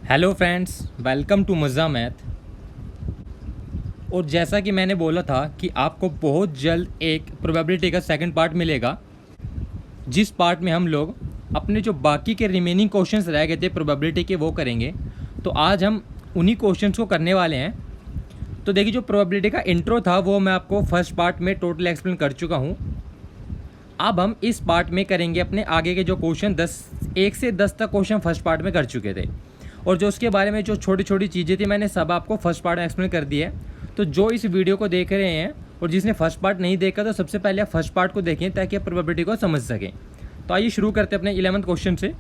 Hello friends, welcome to मज़ा math. और जैसा कि मैंने बोला था कि आपको बहुत जल्द एक प्रोबेबिलिटी का सेकंड पार्ट मिलेगा, जिस पार्ट में हम लोग अपने जो बाकी के रिमेनिंग क्वेश्चंस रह गए थे प्रोबेबिलिटी के वो करेंगे। तो आज हम उन्हीं क्वेश्चंस को करने वाले हैं। तो देखिए, जो प्रोबेबिलिटी का इंट्रो था वो मैं आपको फर्स्ट पार्ट में टोटल एक्सप्लेन कर चुका हूँ। अब हम इस पार्ट में करेंगे अपने आगे के जो क्वेश्चन 1 से 10 तक क्वेश्चन फर्स्ट पार्ट में कर चुके थे, और जो उसके बारे में जो छोटी छोटी चीज़ें थी मैंने सब आपको फर्स्ट पार्ट में एक्सप्लेन कर दी है। तो जो इस वीडियो को देख रहे हैं और जिसने फर्स्ट पार्ट नहीं देखा, तो सबसे पहले आप फर्स्ट पार्ट को देखें ताकि आप प्रोबेबिलिटी को समझ सकें। तो आइए शुरू करते हैं अपने 11th क्वेश्चन से।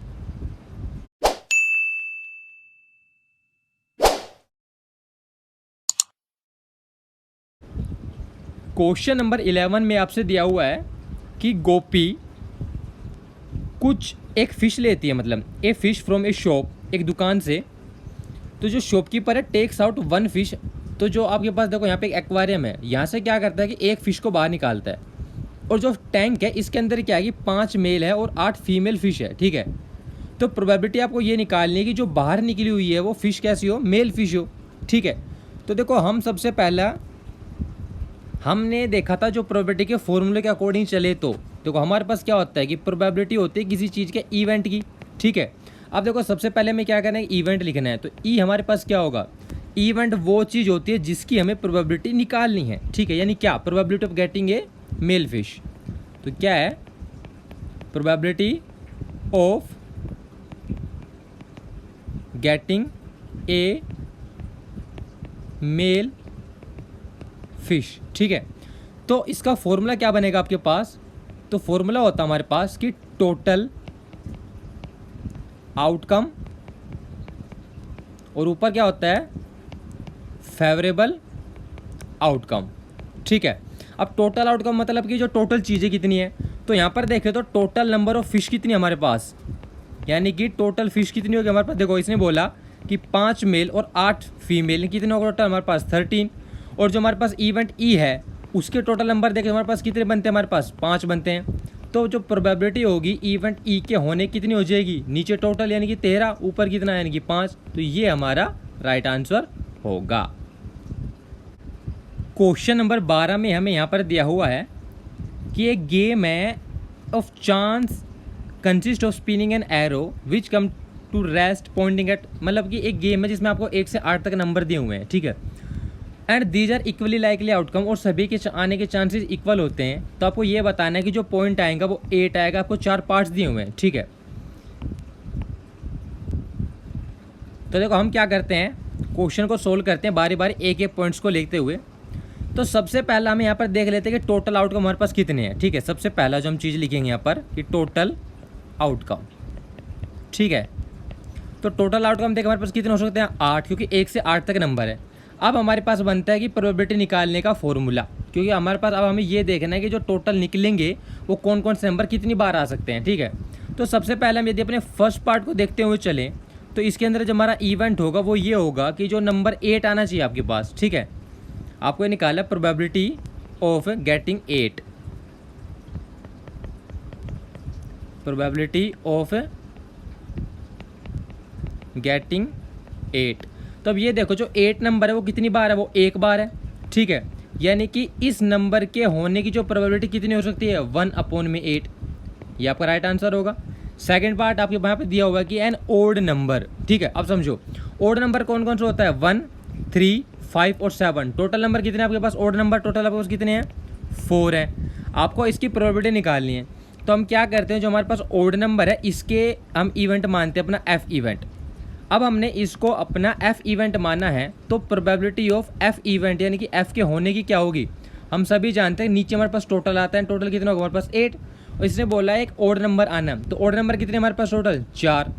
क्वेश्चन नंबर 11 में आपसे दिया हुआ है कि गोपी कुछ एक फ़िश लेती है, मतलब ए फ़िश फ्रॉम ए शॉप, एक दुकान से। तो जो शॉपकीपर है टेक्स आउट 1 फिश। तो जो आपके पास देखो यहाँ पे एक एक्वेरियम है, यहाँ से क्या करता है कि एक फ़िश को बाहर निकालता है, और जो टैंक है इसके अंदर क्या है कि 5 मेल है और 8 फीमेल फ़िश है, ठीक है। तो प्रोबेबिलिटी आपको ये निकालनी है कि जो बाहर निकली हुई है वो फ़िश कैसी हो, मेल फ़िश हो, ठीक है। तो देखो, हम सबसे पहला हमने देखा था जो प्रोबेबिलिटी के फॉर्मूले के अकॉर्डिंग चले, तो देखो हमारे पास क्या होता है कि प्रोबेबिलिटी होती है किसी चीज़ के इवेंट की, ठीक है। अब देखो, सबसे पहले हमें क्या करना है, इवेंट लिखना है। तो ई हमारे पास क्या होगा, इवेंट वो चीज़ होती है जिसकी हमें प्रोबेबिलिटी निकालनी है, ठीक है। यानी क्या, probability of getting a male fish. तो क्या है, probability of getting a male fish, ठीक है। तो इसका फॉर्मूला क्या बनेगा आपके पास, तो फॉर्मूला होता है हमारे पास कि टोटल आउटकम, और ऊपर क्या होता है, फेवरेबल आउटकम, ठीक है। अब टोटल आउटकम मतलब कि जो टोटल चीज़ें कितनी है। तो यहाँ पर देखें तो टोटल नंबर ऑफ फिश कितनी है हमारे पास, यानी कि टोटल फिश कितनी होगी हमारे पास। देखो, इसने बोला कि 5 मेल और 8 फीमेल, कितने होगा टोटल हमारे पास 13। और जो हमारे पास इवेंट ई है उसके टोटल नंबर देखें हमारे पास कितने बनते हैं, हमारे पास 5 बनते हैं। तो जो प्रोबेबिलिटी होगी इवेंट ई के होने कितनी हो जाएगी, नीचे टोटल यानी कि 13, ऊपर कितना यानी कि 5। तो ये हमारा राइट आंसर होगा। क्वेश्चन नंबर 12 में हमें यहाँ पर दिया हुआ है कि एक गेम है of chance consist of spinning an arrow which come to rest pointing at, मतलब कि एक गेम है जिसमें आपको 1 से 8 तक नंबर दिए हुए हैं, ठीक है। And these are equally likely outcome, और सभी के आने के चांसेस इक्वल होते हैं। तो आपको ये बताना है कि जो पॉइंट आएगा वो 8 आएगा। आपको 4 पार्ट्स दिए हुए हैं, ठीक है। तो देखो, हम क्या करते हैं, क्वेश्चन को सोल्व करते हैं बारी बारी एक एक पॉइंट्स को लेते हुए। तो सबसे पहला हम यहाँ पर देख लेते हैं कि टोटल आउटकम हमारे पास कितने हैं, ठीक है। सबसे पहला जो हम चीज़ लिखेंगे यहाँ पर कि टोटल आउटकम, ठीक है। तो टोटल आउटकम देखिए हमारे पास कितने हो सकते हैं, 8, क्योंकि 1 से 8 तक नंबर है। अब हमारे पास बनता है कि प्रोबेबिलिटी निकालने का फॉर्मूला, क्योंकि हमारे पास अब हमें ये देखना है कि जो टोटल निकलेंगे वो कौन कौन से नंबर कितनी बार आ सकते हैं, ठीक है। तो सबसे पहले हम यदि अपने फर्स्ट पार्ट को देखते हुए चलें, तो इसके अंदर जो हमारा इवेंट होगा वो ये होगा कि जो नंबर 8 आना चाहिए आपके पास, ठीक है। आपको ये निकाला probability of getting 8, probability of getting 8। तो अब ये देखो, जो 8 नंबर है वो कितनी बार है, वो 1 बार है, ठीक है। यानी कि इस नंबर के होने की जो प्रोबेबिलिटी कितनी हो सकती है, 1/8। ये आपका राइट आंसर होगा। सेकंड पार्ट आपके यहाँ पे दिया हुआ है कि एन ओड नंबर, ठीक है। अब समझो, ओड नंबर कौन कौन सा होता है, 1, 3, 5 और 7। टोटल नंबर कितने हैं आपके पास, ओड नंबर टोटल आपके पास कितने हैं, 4 हैं। आपको इसकी प्रोबेबिलिटी निकालनी है। तो हम क्या करते हैं, जो हमारे पास ओड नंबर है इसके हम इवेंट मानते हैं अपना एफ इवेंट। अब हमने इसको अपना एफ इवेंट माना है, तो प्रोबेबिलिटी ऑफ एफ इवेंट यानी कि एफ के होने की क्या होगी, हम सभी जानते हैं। नीचे हमारे पास टोटल आता है, टोटल कितना होगा हमारे पास 8, और इसने बोला है एक ओड नंबर आना। तो ओड नंबर कितने हमारे पास टोटल 4,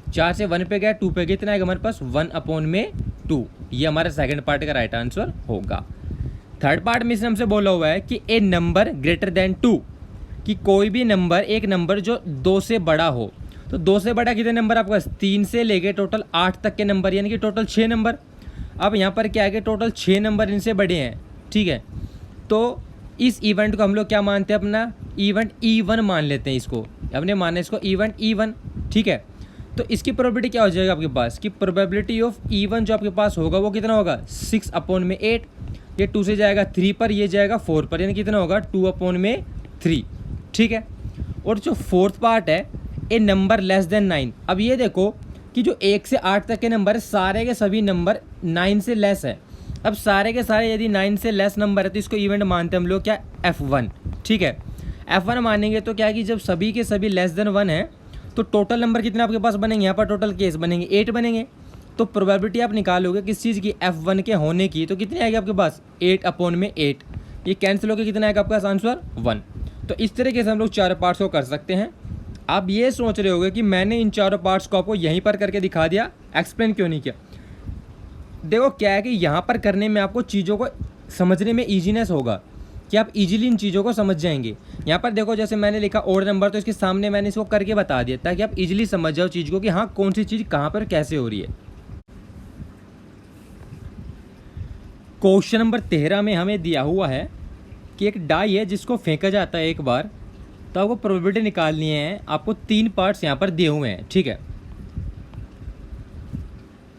4 से 1 पे गया, 2 पे कितना आएगा हमारे पास 1/2। ये हमारा सेकंड पार्ट का राइट आंसर होगा। थर्ड पार्ट में इसने हमसे बोला हुआ है कि ए नंबर ग्रेटर देन 2, कि कोई भी नंबर, एक नंबर जो 2 से बड़ा हो। तो 2 से बड़ा कितने नंबर आपके पास, 3 से लेके टोटल 8 तक के नंबर, यानी कि टोटल 6 नंबर। अब यहाँ पर क्या है कि टोटल 6 नंबर इनसे बड़े हैं, ठीक है। तो इस इवेंट को हम लोग क्या मानते हैं, अपना इवेंट E1 मान लेते हैं। इसको हमने माना इसको इवेंट E1, ठीक है। तो इसकी प्रोबेबिलिटी क्या हो जाएगा आपके पास कि प्रोबेबिलिटी ऑफ E1 जो आपके पास होगा वो कितना होगा 6/8। ये 2 से जाएगा 3 पर, ये जाएगा 4 पर, यानी कितना होगा 2/3। ठीक है। और जो फोर्थ पार्ट है ए नंबर लेस देन 9। अब ये देखो कि जो 1 से 8 तक के नंबर है सारे के सभी नंबर 9 से लेस है। अब सारे के सारे यदि 9 से लेस नंबर है तो इसको इवेंट मानते हैं हम लोग क्या F1। ठीक है। F1 मानेंगे तो क्या है कि जब सभी के सभी लेस देन 1 है तो टोटल नंबर कितने आपके पास बनेंगे, यहाँ पर टोटल केस बनेंगे 8 बनेंगे। तो प्रोबेबिलिटी आप निकालोगे किस चीज़ की F1 के होने की, तो कितनी आएगी आपके पास 8/8। ये कैंसिल होकर कितना आएगा आपका आंसर 1। तो इस तरीके से हम लोग चारों पार्ट्स को कर सकते हैं। आप ये सोच रहे होगे कि मैंने इन चारों पार्ट्स को आपको यहीं पर करके दिखा दिया, एक्सप्लेन क्यों नहीं किया। देखो क्या है कि यहाँ पर करने में आपको चीज़ों को समझने में ईजीनेस होगा कि आप इजीली इन चीज़ों को समझ जाएंगे। यहाँ पर देखो जैसे मैंने लिखा ओड नंबर, तो इसके सामने मैंने इसको करके बता दिया ताकि आप इजीली समझ जाओ चीज़ को कि हाँ कौन सी चीज़ कहाँ पर कैसे हो रही है। क्वेश्चन नंबर 13 में हमें दिया हुआ है कि एक डाई है जिसको फेंका जाता है एक बार, तो आपको प्रोबेबिलिटी निकालनी है। आपको 3 पार्ट्स यहाँ पर दिए हुए हैं। ठीक है।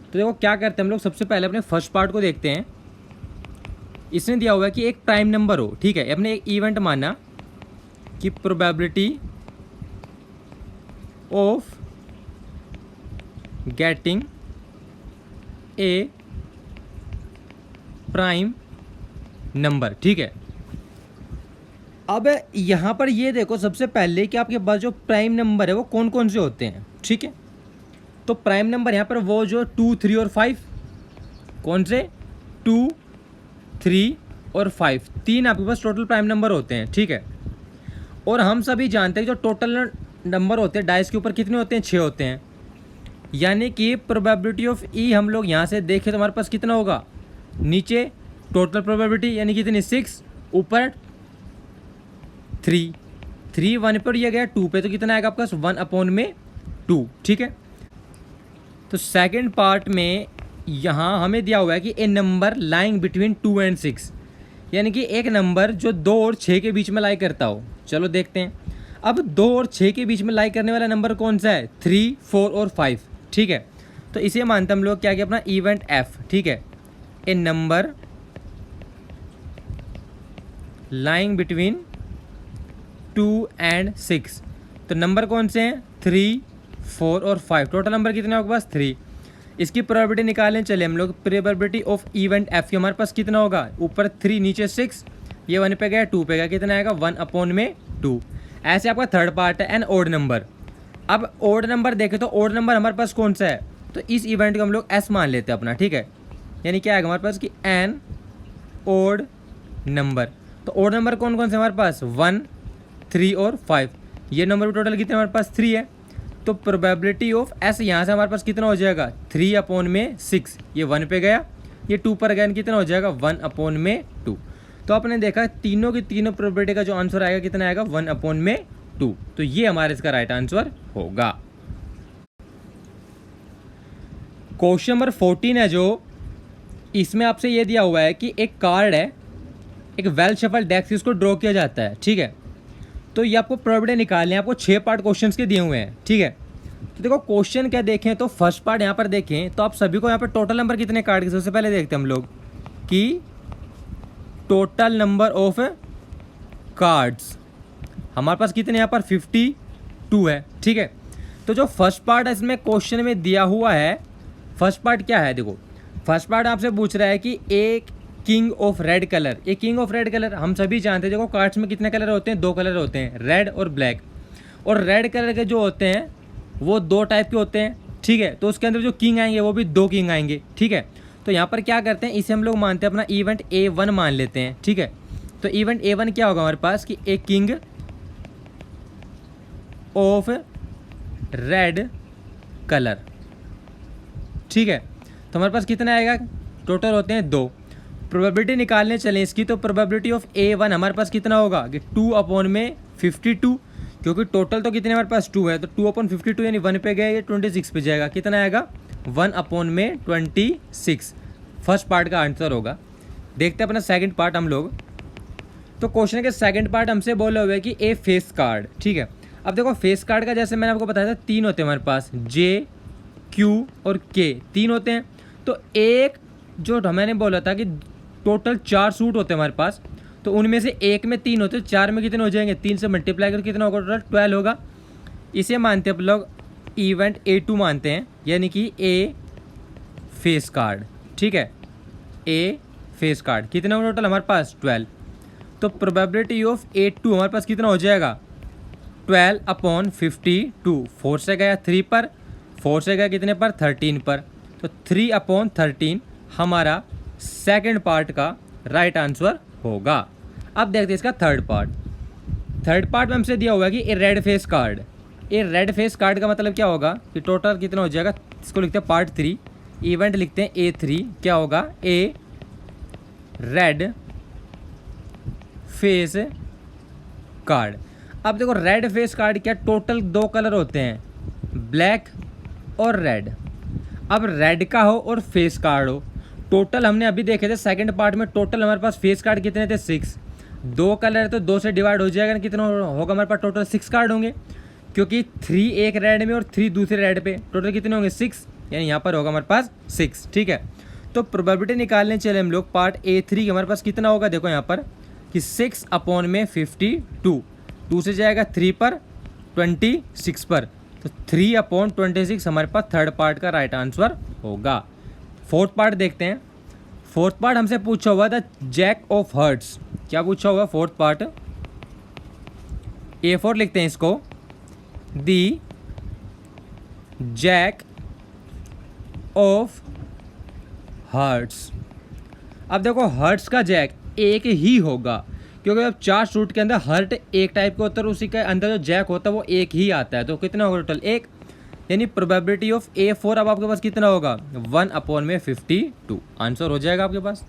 तो देखो क्या करते हैं हम लोग, सबसे पहले अपने फर्स्ट पार्ट को देखते हैं। इसने दिया हुआ है कि एक प्राइम नंबर हो। ठीक है। अपने एक इवेंट माना कि probability of getting A prime number. ठीक है। अब यहाँ पर ये देखो सबसे पहले कि आपके पास जो प्राइम नंबर है वो कौन कौन से होते हैं। ठीक है। तो प्राइम नंबर यहाँ पर वो जो 2, 3 और 5, कौन से 2, 3 और 5, 3 आपके पास टोटल प्राइम नंबर होते हैं। ठीक है। और हम सभी जानते हैं जो टोटल नंबर होते हैं डाइस के ऊपर कितने होते हैं 6 होते हैं। यानी कि प्रोबेबिलिटी ऑफ ई हम लोग यहाँ से देखें तो हमारे पास कितना होगा, नीचे टोटल प्रोबेबिलिटी यानी कितनी 6, ऊपर 3, 3 1 पर यह गया 2 पे, तो कितना आएगा आपका 1/2। ठीक है। तो सेकंड पार्ट में यहाँ हमें दिया हुआ है कि ए नंबर लाइंग बिटवीन 2 और 6, यानी कि एक नंबर जो 2 और 6 के बीच में लाई करता हो। चलो देखते हैं। अब 2 और 6 के बीच में लाई करने वाला नंबर कौन सा है 3, 4 और 5। ठीक है। तो इसे मानते हम लोग क्या कि अपना इवेंट F। ठीक है। ए नंबर लाइंग बिटवीन 2 और 6, तो नंबर कौन से हैं 3, 4 और 5। टोटल नंबर कितने आपके पास 3। इसकी प्रोबेबिलिटी निकालने चले हम लोग। प्रोबेबिलिटी ऑफ इवेंट F की हमारे पास कितना होगा, ऊपर 3 नीचे 6, ये 1 पे गया 2 पे गया, कितना आएगा 1/2। ऐसे आपका थर्ड पार्ट है एन ओड नंबर। अब ओड नंबर देखें तो ओड नंबर हमारे पास कौन सा है, तो इस इवेंट को हम लोग S मान लेते हैं अपना। ठीक है। यानी क्या आएगा हमारे पास कि एन ओड नंबर। तो ओड नंबर कौन कौन से हमारे पास 1, 3 और 5। ये नंबर भी टोटल कितने हमारे पास 3 है। तो प्रोबेबिलिटी ऑफ S यहाँ से हमारे पास कितना हो जाएगा 3/6, ये 1 पे गया, ये 2 पर गया, कितना हो जाएगा 1/2। तो आपने देखा तीनों की तीनों प्रोबेबिलिटी का जो आंसर आएगा कितना आएगा 1/2। तो ये हमारे इसका राइट आंसर होगा। क्वेश्चन नंबर 14 है जो, इसमें आपसे ये दिया हुआ है कि एक कार्ड है, एक वेल शफल डेक से उसको ड्रॉ किया जाता है। ठीक है। तो ये आपको प्रोबेबिलिटी निकालने हैं। आपको 6 पार्ट क्वेश्चंस के दिए हुए हैं। ठीक है। तो देखो क्वेश्चन क्या देखें तो फर्स्ट पार्ट यहाँ पर देखें तो आप सभी को यहाँ पर टोटल नंबर कितने कार्ड के, सबसे पहले देखते हैं हम लोग कि टोटल नंबर ऑफ कार्ड्स हमारे पास कितने यहाँ पर 52 है। ठीक है। तो जो फर्स्ट पार्ट है इसमें क्वेश्चन में दिया हुआ है, फर्स्ट पार्ट क्या है, देखो फर्स्ट पार्ट आपसे पूछ रहा है कि एक किंग ऑफ रेड कलर। ये किंग ऑफ रेड कलर हम सभी जानते हैं। देखो कार्ड्स में कितने कलर होते हैं, 2 कलर होते हैं, रेड और ब्लैक। और रेड कलर के जो होते हैं वो 2 टाइप के होते हैं। ठीक है। तो उसके अंदर जो किंग आएंगे वो भी 2 किंग आएंगे। ठीक है। तो यहाँ पर क्या करते हैं, इसे हम लोग मानते हैं अपना इवेंट A1 मान लेते हैं। ठीक है। तो इवेंट A1 क्या होगा हमारे पास कि एक किंग ऑफ रेड कलर। ठीक है। तो हमारे पास कितना आएगा, टोटल होते हैं 2। प्रोबेबिलिटी निकालने चलें इसकी, तो प्रोबेबिलिटी ऑफ A1 हमारे पास कितना होगा कि 2/52, क्योंकि टोटल तो कितने हमारे पास 2 है, तो 2/52 यानी 1 पे गया, ये 26 पे जाएगा, कितना आएगा 1/26। फर्स्ट पार्ट का आंसर होगा। देखते हैं अपना सेकंड पार्ट हम लोग। तो क्वेश्चन के सेकंड पार्ट हमसे बोले हुए कि ए फेस कार्ड। ठीक है। अब देखो फेस कार्ड का जैसे मैंने आपको बताया था 3 होते हैं हमारे पास, जे, क्यू और के, 3 होते हैं। तो एक जो मैंने बोला था कि टोटल 4 सूट होते हैं हमारे पास, तो उनमें से एक में 3 होते हैं, 4 में कितने हो जाएंगे, 3 से मल्टीप्लाई कर कितना होगा, टोटल 12 होगा। इसे मानते हैं आप लोग इवेंट A2 मानते हैं, यानी कि ए फेस कार्ड। ठीक है, ए फेस कार्ड कितना होगा टोटल हमारे पास 12। तो प्रोबेबिलिटी ऑफ A2 हमारे पास कितना हो जाएगा 12/52। 4 से गया 3 पर, 4 से गया कितने पर 13 पर, तो 3/13 हमारा सेकंड पार्ट का राइट आंसर होगा। अब देखते हैं इसका थर्ड पार्ट। थर्ड पार्ट में हमसे दिया हुआ है कि ए रेड फेस कार्ड। ए रेड फेस कार्ड का मतलब क्या होगा कि टोटल कितना हो जाएगा, इसको लिखते हैं पार्ट 3, इवेंट लिखते हैं A3, क्या होगा ए रेड फेस कार्ड। अब देखो रेड फेस कार्ड क्या, टोटल 2 कलर होते हैं, ब्लैक और रेड। अब रेड का हो और फेस कार्ड हो, टोटल हमने अभी देखे थे सेकंड पार्ट में, टोटल हमारे पास फेस कार्ड कितने थे 6। 2 कलर है तो 2 से डिवाइड हो जाएगा, कितना होगा हमारे पास टोटल 6 कार्ड होंगे, क्योंकि 3 एक रेड में और 3 दूसरे रेड पे, टोटल कितने होंगे 6, यानी यहाँ पर होगा हमारे पास 6। ठीक है, तो प्रोबेबिलिटी निकालने चले हम लोग पार्ट A3 के, हमारे पास कितना होगा देखो यहाँ पर कि 6/52, 2 से जाएगा 3 पर, 26 पर, तो 3/26 हमारे पास थर्ड पार्ट का राइट आंसर होगा। फोर्थ पार्ट देखते हैं। फोर्थ पार्ट हमसे पूछा हुआ था जैक ऑफ हर्ट्स। क्या पूछा हुआ फोर्थ पार्ट, A4 लिखते हैं इसको, दी जैक ऑफ हर्ट्स। अब देखो हर्ट्स का जैक एक ही होगा, क्योंकि अब 4 सूट के अंदर हर्ट एक टाइप का होता है, उसी के अंदर जो जैक होता है वो एक ही आता है, तो कितना होगा टोटल 1, यानी प्रोबेबिलिटी ऑफ A4 अब आपके पास कितना होगा 1/52 आंसर हो जाएगा आपके पास।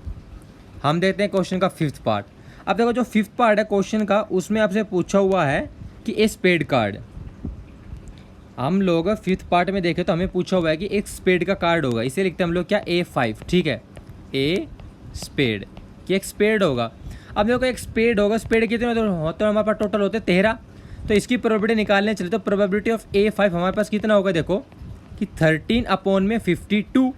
हम देखते हैं क्वेश्चन का फिफ्थ पार्ट। अब देखो जो फिफ्थ पार्ट है क्वेश्चन का, उसमें आपसे पूछा हुआ है कि ए स्पेड कार्ड। हम लोग फिफ्थ पार्ट में देखें तो हमें पूछा हुआ है कि एक स्पेड का कार्ड होगा, इसे लिखते हैं हम लोग क्या A5। ठीक है, ए स्पेड कि एक स्पेड होगा। अब देखो एक स्पेड होगा, स्पेड कितने होते हैं हमारे पास टोटल होते हैं 13, तो इसकी प्रोबेबिलिटी निकालने चले तो प्रोबेबिलिटी ऑफ A5 हमारे पास कितना होगा देखो कि 13/52।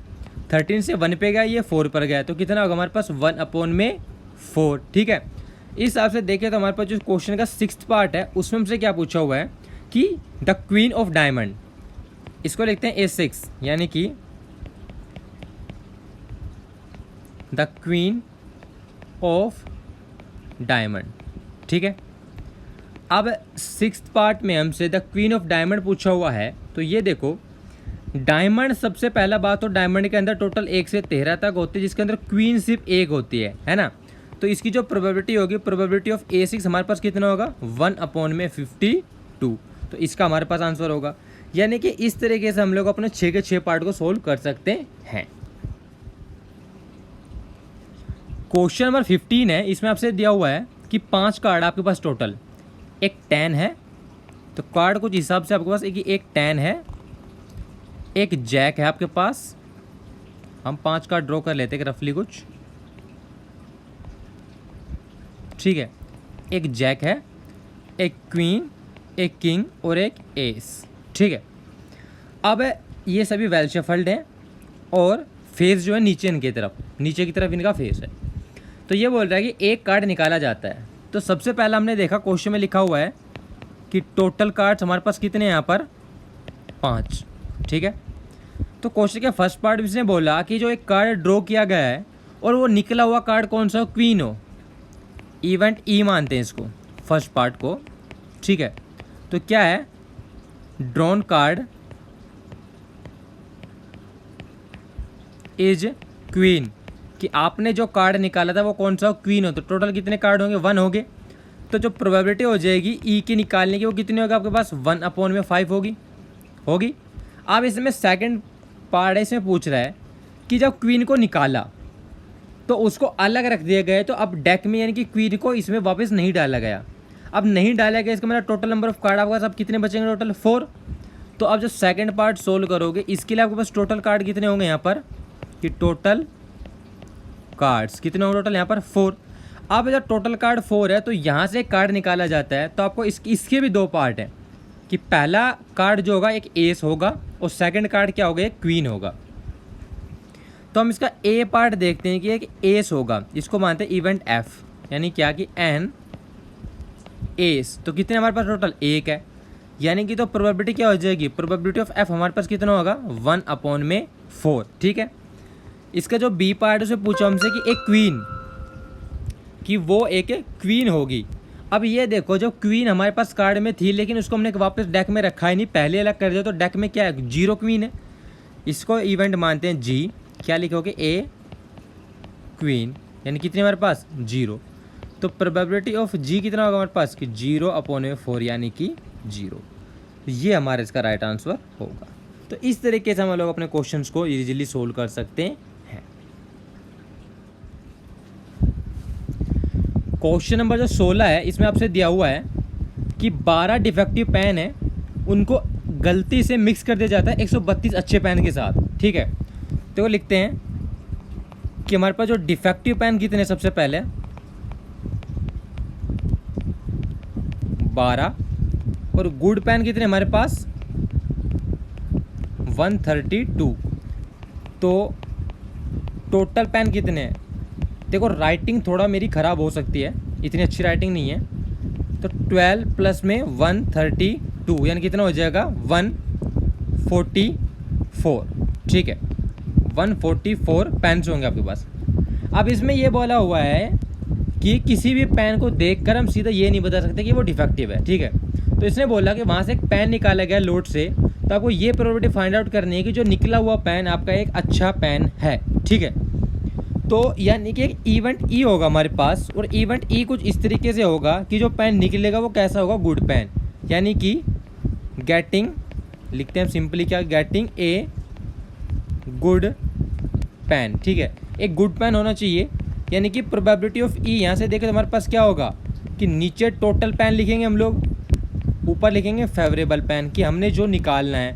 13 से 1 पे गया, ये 4 पर गया, तो कितना होगा हमारे पास 1/4। ठीक है, इस हिसाब से देखें तो हमारे पास जो क्वेश्चन का सिक्स्थ पार्ट है उसमें हमसे क्या पूछा हुआ है कि द क्वीन ऑफ डायमंड, इसको लिखते हैं A6, यानी कि द क्वीन ऑफ डायमंड। ठीक है, अब सिक्स्थ पार्ट में हमसे द क्वीन ऑफ डायमंड पूछा हुआ है, तो ये देखो डायमंड, सबसे पहला बात तो डायमंड के अंदर टोटल 1 से 13 तक होती है, जिसके अंदर क्वीन सिर्फ एक होती है ना। तो इसकी जो प्रोबेबिलिटी होगी, प्रोबेबिलिटी ऑफ A6 हमारे पास कितना होगा 1/52, तो इसका हमारे पास आंसर होगा। यानी कि इस तरीके से हम लोग अपने 6 के 6 पार्ट को सोल्व कर सकते हैं। क्वेश्चन नंबर 15 है, इसमें आपसे दिया हुआ है कि 5 कार्ड आपके पास टोटल, एक 10 है, तो कार्ड कुछ हिसाब से आपके पास एक 10 है, एक जैक है आपके पास, हम 5 कार्ड ड्रॉ कर लेते हैं रफली कुछ। ठीक है, एक जैक है, एक क्वीन, एक किंग और एक एस। ठीक है, अब ये सभी वेल शफल्ड हैं और फेस जो है नीचे इनकी तरफ, नीचे की तरफ इनका फेस है। तो ये बोल रहा है कि एक कार्ड निकाला जाता है। तो सबसे पहला हमने देखा क्वेश्चन में लिखा हुआ है कि टोटल कार्ड्स हमारे पास कितने हैं यहाँ पर 5। ठीक है, तो क्वेश्चन के फर्स्ट पार्ट में इसने बोला कि जो एक कार्ड ड्रॉ किया गया है और वो निकला हुआ कार्ड कौन सा हो, क्वीन हो, इवेंट ई मानते हैं इसको फर्स्ट पार्ट को। ठीक है, तो क्या है ड्रॉन कार्ड इज क्वीन, कि आपने जो कार्ड निकाला था वो कौन सा हो, क्वीन हो। तो टोटल कितने कार्ड होंगे 1 होंगे, तो जो प्रोबेबिलिटी हो जाएगी ई की निकालने की वो कितनी होगी आपके पास 1/5 होगी। अब इसमें सेकंड पार्ट इसमें पूछ रहा है कि जब क्वीन को निकाला तो उसको अलग रख दिया गया, तो अब डेक में यानी कि क्वीन को इसमें वापस नहीं डाला गया। अब नहीं डाला गया, इसका मतलब टोटल नंबर ऑफ कार्ड आपके पास अब कितने बचेंगे टोटल 4। तो अब जो सेकंड पार्ट सोल्व करोगे इसके लिए आपके पास टोटल कार्ड कितने होंगे यहाँ पर कि टोटल कार्ड्स कितने होंगे टोटल यहाँ पर 4। अब जब टोटल कार्ड 4 है तो यहाँ से कार्ड निकाला जाता है, तो आपको इसके भी 2 पार्ट हैं। कि पहला कार्ड जो होगा एक एस होगा और सेकंड कार्ड क्या होगा, एक क्वीन होगा। तो हम इसका ए पार्ट देखते हैं कि एक एस होगा, इसको मानते हैं इवेंट एफ, यानी क्या कि एन एस। तो कितने हमारे पास टोटल, एक है, यानी कि तो प्रोबेबिलिटी क्या हो जाएगी, प्रोबेबिलिटी ऑफ एफ हमारे पास कितना होगा, 1/4। ठीक है। इसका जो बी पार्ट है उसे पूछा हमसे कि एक क्वीन, कि वो एक क्वीन होगी। अब ये देखो, जब क्वीन हमारे पास कार्ड में थी लेकिन उसको हमने वापस डेक में रखा ही नहीं, पहले अलग कर दिया, तो डेक में क्या है, 0 क्वीन है। इसको इवेंट मानते हैं जी। क्या लिखोगे, ए क्वीन, यानी कितनी हमारे पास, 0। तो प्रोबेबिलिटी ऑफ जी कितना होगा हमारे पास, कि 0/4, यानी कि 0। ये हमारा इसका राइट आंसर होगा। तो इस तरीके से हम लोग अपने क्वेश्चंस को इजीली सोल्व कर सकते हैं। क्वेश्चन नंबर जो 16 है, इसमें आपसे दिया हुआ है कि 12 डिफेक्टिव पेन है, उनको गलती से मिक्स कर दिया जाता है 132 अच्छे पेन के साथ। ठीक है। तो वो लिखते हैं कि हमारे पास जो डिफेक्टिव पेन कितने, सबसे पहले 12, और गुड पेन कितने हमारे पास 132। तो टोटल पेन कितने हैं, देखो राइटिंग थोड़ा मेरी ख़राब हो सकती है, इतनी अच्छी राइटिंग नहीं है। तो 12 प्लस में 132, यानी कितना हो जाएगा, 144। ठीक है, 144 पेन्स होंगे आपके पास। अब इसमें ये बोला हुआ है कि किसी भी पेन को देखकर हम सीधा ये नहीं बता सकते कि वो डिफेक्टिव है। ठीक है। तो इसने बोला कि वहाँ से एक पेन निकाला गया लोड से, तो आपको ये प्रोबेबिलिटी फाइंड आउट करनी है कि जो निकला हुआ पेन आपका एक अच्छा पेन है। ठीक है। तो यानी कि एक इवेंट ई होगा हमारे पास, और इवेंट ई कुछ इस तरीके से होगा कि जो पेन निकलेगा वो कैसा होगा, गुड पेन, यानी कि गेटिंग, लिखते हैं सिंपली क्या, गेटिंग ए गुड पेन। ठीक है, एक गुड पेन होना चाहिए, यानी कि प्रोबेबिलिटी ऑफ ई यहाँ से देखें तो हमारे पास क्या होगा कि नीचे टोटल पेन लिखेंगे हम लोग, ऊपर लिखेंगे फेवरेबल पेन, कि हमने जो निकालना है।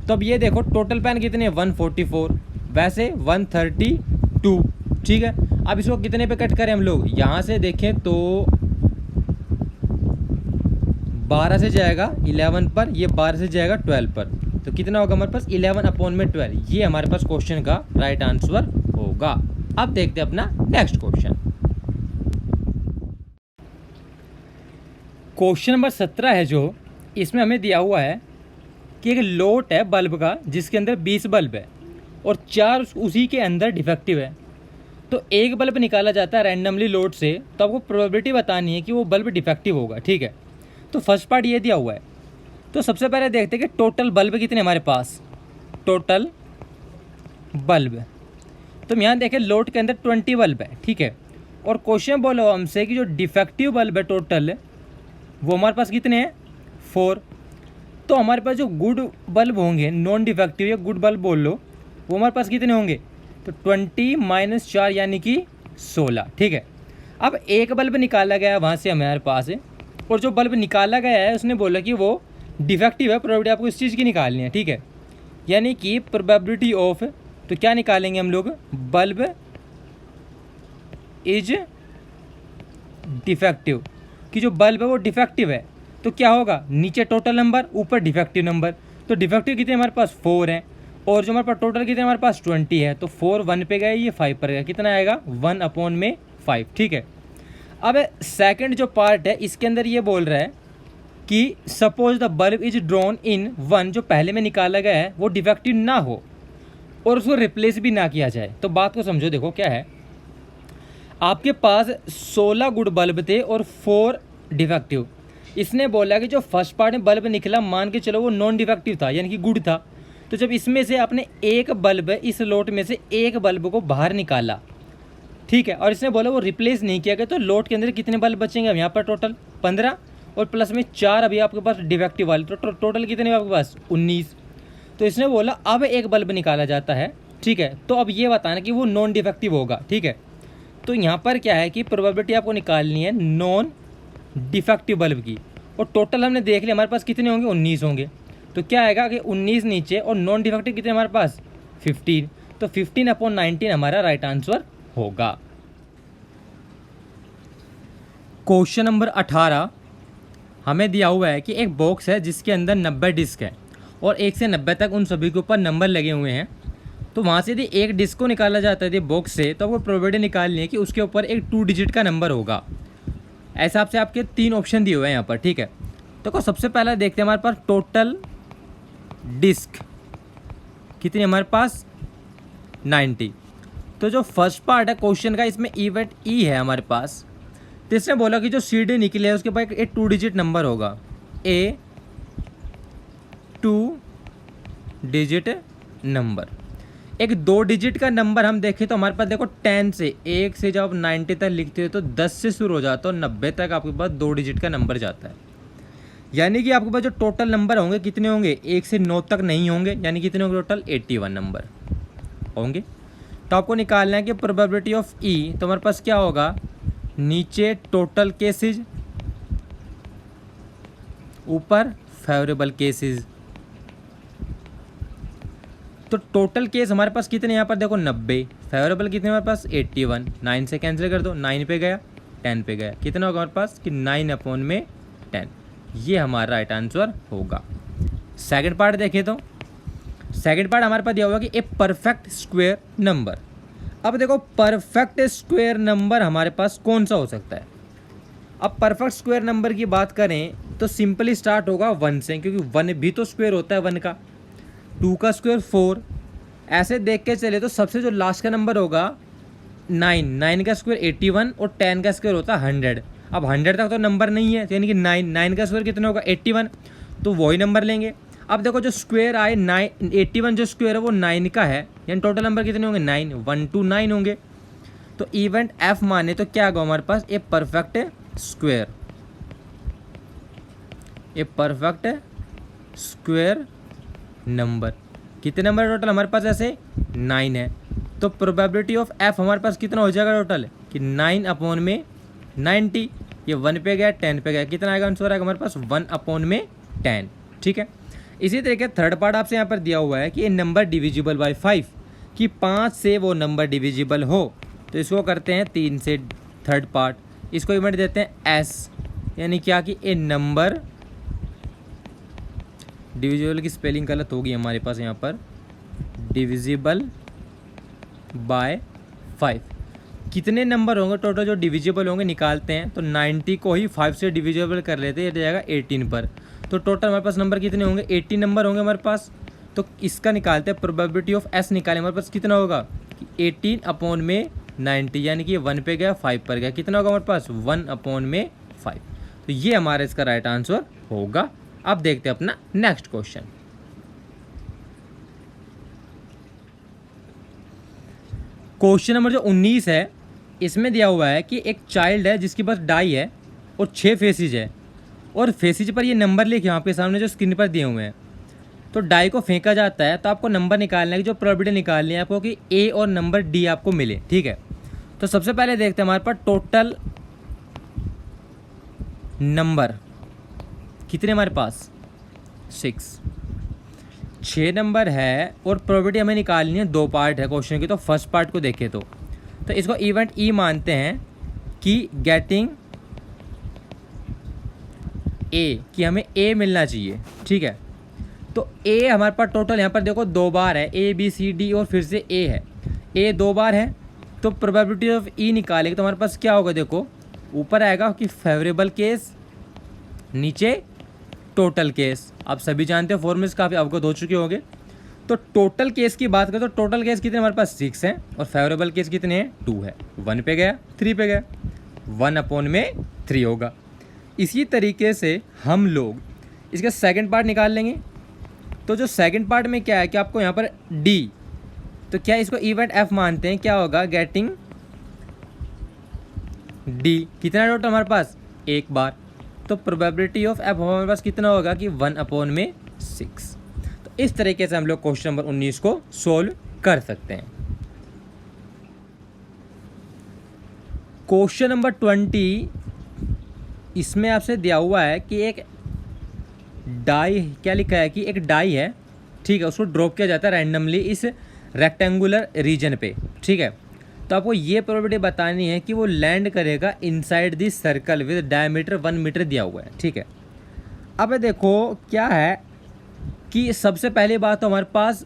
तो अब ये देखो टोटल पेन कितने, 144, वैसे 132। ठीक है। अब इसको कितने पे कट करें हम लोग, यहाँ से देखें तो 12 से जाएगा 11 पर, ये 12 से जाएगा 12 पर, तो कितना होगा हमारे पास, 11/12। ये हमारे पास क्वेश्चन का राइट आंसर होगा। अब देखते हैं अपना नेक्स्ट क्वेश्चन। क्वेश्चन नंबर 17 है जो, इसमें हमें दिया हुआ है कि एक लोट है बल्ब का जिसके अंदर 20 बल्ब है और 4 उसी के अंदर डिफेक्टिव है। तो एक बल्ब निकाला जाता है रैंडमली लोड से, तो आपको प्रोबेबिलिटी बतानी है कि वो बल्ब डिफेक्टिव होगा। ठीक है। तो फर्स्ट पार्ट ये दिया हुआ है। तो सबसे पहले देखते हैं कि टोटल बल्ब कितने हमारे पास, टोटल बल्ब। तो हम यहाँ देखें लोड के अंदर 20 बल्ब है। ठीक है। और क्वेश्चन बोलो हमसे कि जो डिफेक्टिव बल्ब है टोटल, वो हमारे पास कितने हैं, 4। तो हमारे पास जो गुड बल्ब होंगे, नॉन डिफेक्टिव या गुड बल्ब बोल लो, वो हमारे पास कितने होंगे, तो 20 - 4 यानी कि 16। ठीक है। अब एक बल्ब निकाला गया वहाँ से हमारे पास है, और जो बल्ब निकाला गया है उसने बोला कि वो डिफेक्टिव है, प्रोबेबिलिटी आपको इस चीज़ की निकालनी है। ठीक है। यानी कि प्रोबेबिलिटी ऑफ, तो क्या निकालेंगे हम लोग, बल्ब इज डिफेक्टिव, कि जो बल्ब है वो डिफेक्टिव है। तो क्या होगा, नीचे टोटल नंबर, ऊपर डिफेक्टिव नंबर। तो डिफेक्टिव कितने हमारे पास 4 हैं, और जो हमारे पास टोटल कितने हमारे पास 20 है। तो 4 1 पे गए, ये 5 पर गया, कितना आएगा 1/5। ठीक है। अब सेकंड जो पार्ट है इसके अंदर ये बोल रहा है कि suppose the bulb is drawn in 1, जो पहले में निकाला गया है वो डिफेक्टिव ना हो और उसको रिप्लेस भी ना किया जाए। तो बात को समझो, देखो क्या है, आपके पास 16 गुड बल्ब थे और 4 डिफेक्टिव। इसने बोला कि जो फर्स्ट पार्ट में बल्ब निकला, मान के चलो वो नॉन डिफेक्टिव था, यानी कि गुड था। तो जब इसमें से आपने एक बल्ब, इस लोट में से एक बल्ब को बाहर निकाला, ठीक है, और इसने बोला वो रिप्लेस नहीं किया गया, तो लोट के अंदर कितने बल्ब बचेंगे, अब यहाँ पर टोटल 15 और प्लस में 4 अभी आपके पास डिफेक्टिव वाले, तो टोटल कितने आपके पास 19। तो इसने बोला अब एक बल्ब निकाला जाता है। ठीक है। तो अब ये बताना कि वो नॉन डिफेक्टिव होगा। ठीक है। तो यहाँ पर क्या है कि प्रोबेबिलिटी आपको निकालनी है नॉन डिफेक्टिव बल्ब की, और टोटल हमने देख लिया हमारे पास कितने होंगे, 19 होंगे। तो क्या आएगा कि 19 नीचे, और नॉन डिफेक्टिव कितने हमारे पास 15। तो 15/19 हमारा राइट आंसर होगा। क्वेश्चन नंबर 18 हमें दिया हुआ है कि एक बॉक्स है जिसके अंदर 90 डिस्क है और 1 से 90 तक उन सभी के ऊपर नंबर लगे हुए हैं। तो वहाँ से यदि एक डिस्क को निकाला जाता है यदि बॉक्स से, तो आपको प्रोबेबिलिटी निकालनी है कि उसके ऊपर एक 2 डिजिट का नंबर होगा। ऐसा आपसे आपके 3 ऑप्शन दिए हुए हैं यहाँ पर, ठीक है। तो सबसे पहला देखते हैं हमारे पास टोटल डिस्क कितनी हमारे पास 90। तो जो फर्स्ट पार्ट है क्वेश्चन का, इसमें इवेंट ई है हमारे पास। तो इसने बोला कि जो CD निकले है उसके पास एक 2 डिजिट नंबर होगा, ए 2 डिजिट नंबर। एक 2 डिजिट का नंबर हम देखें तो हमारे पास देखो 10 से 1 से जब आप 90 तक लिखते हो तो 10 से शुरू हो जाता है और 90 तक आपके पास 2 डिजिट का नंबर जाता है। यानी कि आपके पास जो टोटल नंबर होंगे कितने होंगे, 1 से 9 तक नहीं होंगे, यानी कितने होंगे टोटल 81 नंबर होंगे। तो आपको निकालना है कि प्रोबेबिलिटी ऑफ ई, तो हमारे पास क्या होगा, नीचे टोटल केसेज, ऊपर फेवरेबल केसेज। तो टोटल केस हमारे पास कितने यहाँ पर देखो 90, फेवरेबल कितने हमारे पास 81, 9 से कैंसिल कर दो, 9 पे गया 10 पे गया, कितना होगा हमारे पास कि 9/10। ये हमारा राइट आंसर होगा। सेकंड पार्ट देखें तो सेकंड पार्ट हमारे पास दिया हुआ कि ए परफेक्ट स्क्वायर नंबर। अब देखो परफेक्ट स्क्वायर नंबर हमारे पास कौन सा हो सकता है। अब परफेक्ट स्क्वायर नंबर की बात करें तो सिंपली स्टार्ट होगा 1 से, क्योंकि 1 भी तो स्क्वायर होता है 1 का, 2 का स्क्वायर 4। ऐसे देख के चले तो सबसे जो लास्ट का नंबर होगा 9 का स्क्वायर 81 और 10 का स्क्वायर होता है 100। अब 100 तक तो नंबर नहीं है, यानी कि 9 का स्क्वायर कितना होगा 81, तो वही नंबर लेंगे। अब देखो जो स्क्वायर आए 81 जो स्क्वायर है वो 9 का है, यानी टोटल नंबर कितने होंगे 9, 1 to 9 होंगे। तो इवेंट एफ माने तो क्या होगा हमारे पास a perfect square, a perfect square number. कितने नंबर टोटल हमारे पास ऐसे 9 है। तो प्रोबेबिलिटी ऑफ एफ हमारे पास कितना हो जाएगा टोटल कि 9/90। ये 1 पे गया 10 पे गया, कितना आएगा आंसर आएगा हमारे पास 1/10। ठीक है। इसी तरीके थर्ड पार्ट आपसे यहाँ पर दिया हुआ है कि ये नंबर डिविजिबल बाय 5, कि 5 से वो नंबर डिविजिबल हो। तो इसको करते हैं 3 से थर्ड पार्ट, इसको इवेंट देते हैं एस, यानी क्या कि ए नंबर डिविजिबल की स्पेलिंग गलत होगी हमारे पास यहाँ पर, डिविजिबल बाय 5। कितने नंबर होंगे टोटल जो डिविजिबल होंगे निकालते हैं। तो 90 को ही 5 से डिविजिबल कर लेते हैं, ये जाएगा 18 पर। तो टोटल हमारे पास नंबर कितने होंगे 80 नंबर होंगे हमारे पास। तो इसका निकालते हैं प्रोबेबिलिटी ऑफ एस निकालें, हमारे पास कितना होगा कि 18/90, यानी कि 1 पे गया 5 पर गया, कितना होगा हमारे पास 1/5। तो ये हमारा इसका राइट आंसर होगा। अब देखते हैं अपना नेक्स्ट क्वेश्चन। क्वेश्चन नंबर जो 19 है, इसमें दिया हुआ है कि एक चाइल्ड है जिसके पास डाई है और 6 फेसिज है, और फेसिज पर ये नंबर लिखे आपके सामने जो स्क्रीन पर दिए हुए हैं। तो डाई को फेंका जाता है, तो आपको नंबर निकालना है कि जो प्रोबेबिलिटी निकालनी है आपको कि ए और नंबर डी आपको मिले। ठीक है। तो सबसे पहले देखते हैं हमारे पास टोटल नंबर कितने हमारे पास 6 नंबर है, और प्रोबेबिलिटी हमें निकालनी है। 2 पार्ट है क्वेश्चन की, तो फर्स्ट पार्ट को देखें तो इसको इवेंट ई मानते हैं कि गेटिंग ए, कि हमें ए मिलना चाहिए। ठीक है। तो ए हमारे पास टोटल यहाँ पर देखो 2 बार है, ए बी सी डी और फिर से ए है, ए 2 बार है। तो प्रोबेबिलिटी ऑफ ई निकालेंगे तो हमारे पास क्या होगा, देखो ऊपर आएगा कि फेवरेबल केस, नीचे टोटल केस। आप सभी जानते हो फॉर्मूले काफ़ी अवगत हो चुके होंगे। तो टोटल केस की बात करें तो टोटल केस कितने हमारे पास 6 हैं, और फेवरेबल केस कितने हैं 2 है। 1 पे गया 3 पे गया, 1/3 होगा। इसी तरीके से हम लोग इसका सेकंड पार्ट निकाल लेंगे। तो जो सेकंड पार्ट में क्या है कि आपको यहाँ पर डी, तो क्या इसको इवेंट एफ मानते हैं, क्या होगा गेटिंग डी, कितना टोटल हमारे पास 1 बार। तो प्रोबेबिलिटी ऑफ एफ हमारे पास कितना होगा कि 1/6। तो इस तरीके से हम लोग क्वेश्चन नंबर 19 को सोल्व कर सकते हैं। क्वेश्चन नंबर 20, इसमें आपसे दिया हुआ है कि एक डाई, क्या लिखा है कि एक डाई है, ठीक है, उसको ड्रॉप किया जाता है रैंडमली इस रेक्टेंगुलर रीजन पे। ठीक है। तो आपको ये प्रोबेबिलिटी बतानी है कि वो लैंड करेगा inside this circle with diameter 1 metre दिया हुआ है। ठीक है। अब देखो क्या है कि सबसे पहली बात तो हमारे पास